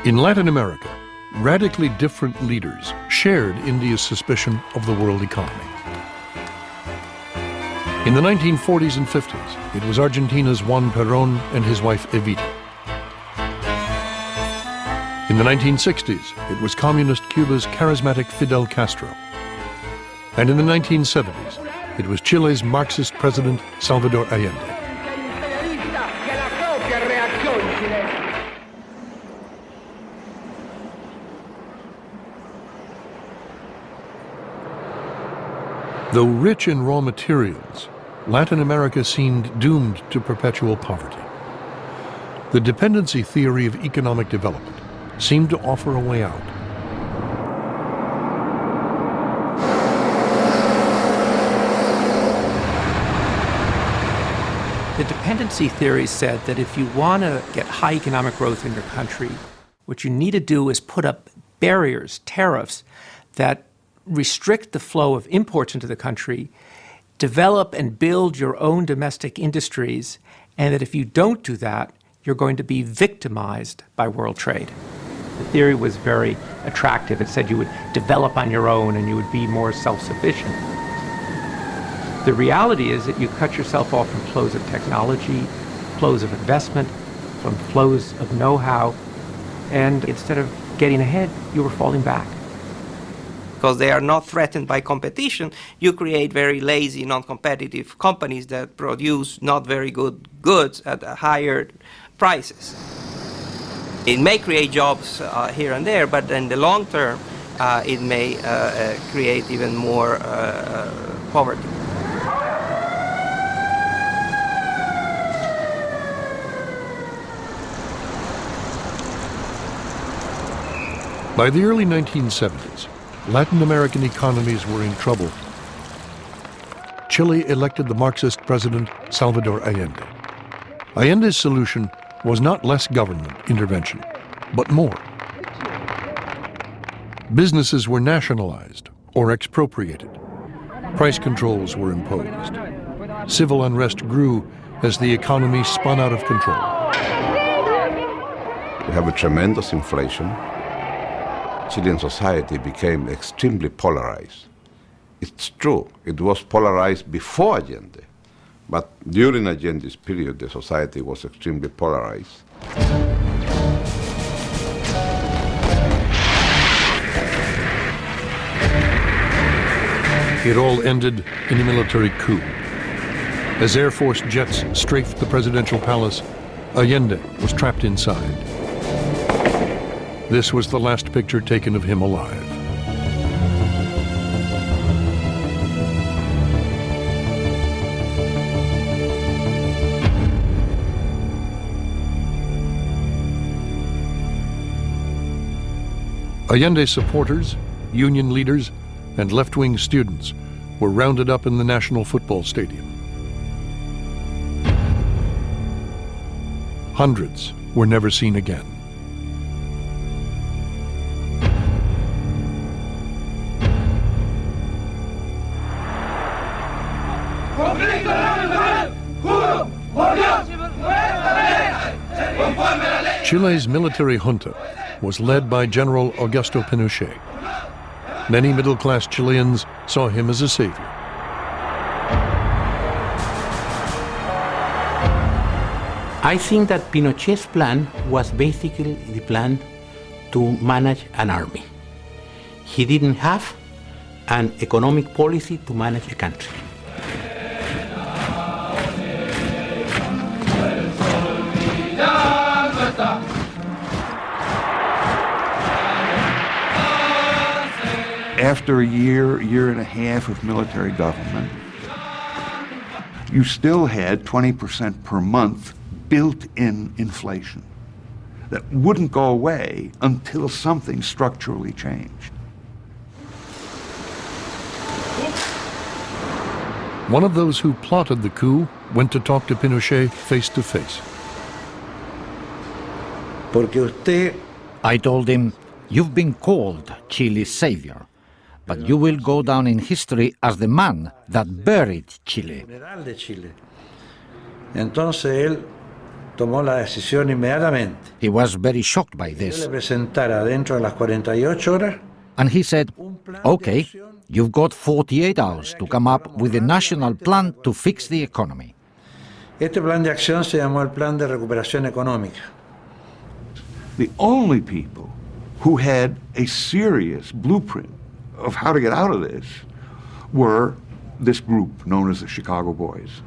In Latin America, radically different leaders shared India's suspicion of the world economy. In the 1940s and 50s, it was Argentina's Juan Perón and his wife Evita. In the 1960s, it was communist Cuba's charismatic Fidel Castro. And in the 1970s, it was Chile's Marxist president Salvador Allende. Though rich in raw materials, Latin America seemed doomed to perpetual poverty. The dependency theory of economic development seemed to offer a way out. The dependency theory said that if you want to get high economic growth in your country, what you need to do is put up barriers, tariffs, that restrict the flow of imports into the country, develop and build your own domestic industries, and that if you don't do that, you're going to be victimized by world trade. The theory was very attractive. It said you would develop on your own and you would be more self-sufficient. The reality is that you cut yourself off from flows of technology, flows of investment, from flows of know-how, and instead of getting ahead, you were falling back. Because they are not threatened by competition, you create very lazy, non-competitive companies that produce not very good goods at higher prices. It may create jobs here and there, but in the long term, it may create even more poverty. By the early 1970s, Latin American economies were in trouble. Chile elected the Marxist president Salvador Allende. Allende's solution was not less government intervention, but more. Businesses were nationalized or expropriated. Price controls were imposed. Civil unrest grew as the economy spun out of control. We have a tremendous inflation. Chilean society became extremely polarized. It's true, it was polarized before Allende, but during Allende's period, the society was extremely polarized. It all ended in a military coup. As Air Force jets strafed the presidential palace, Allende was trapped inside. This was the last picture taken of him alive. Allende supporters, union leaders, and left-wing students were rounded up in the National Football Stadium. Hundreds were never seen again. Chile's military junta was led by General Augusto Pinochet. Many middle-class Chileans saw him as a savior. I think that Pinochet's plan was basically the plan to manage an army. He didn't have an economic policy to manage a country. After a year and a half of military government, you still had 20% per month built-in inflation that wouldn't go away until something structurally changed. One of those who plotted the coup went to talk to Pinochet face to face. I told him, "You've been called Chile's savior, but you will go down in history as the man that buried Chile." tomó la decisión inmediatamente. He was very shocked by Yo this, le presentara dentro de las 48 horas and he said, "Okay, you've got 48 hours to come up with a national plan to fix the economy." Este plan de acción se llamó el Plan de Recuperación Económica. The only people who had a serious blueprint of how to get out of this were this group known as the Chicago Boys.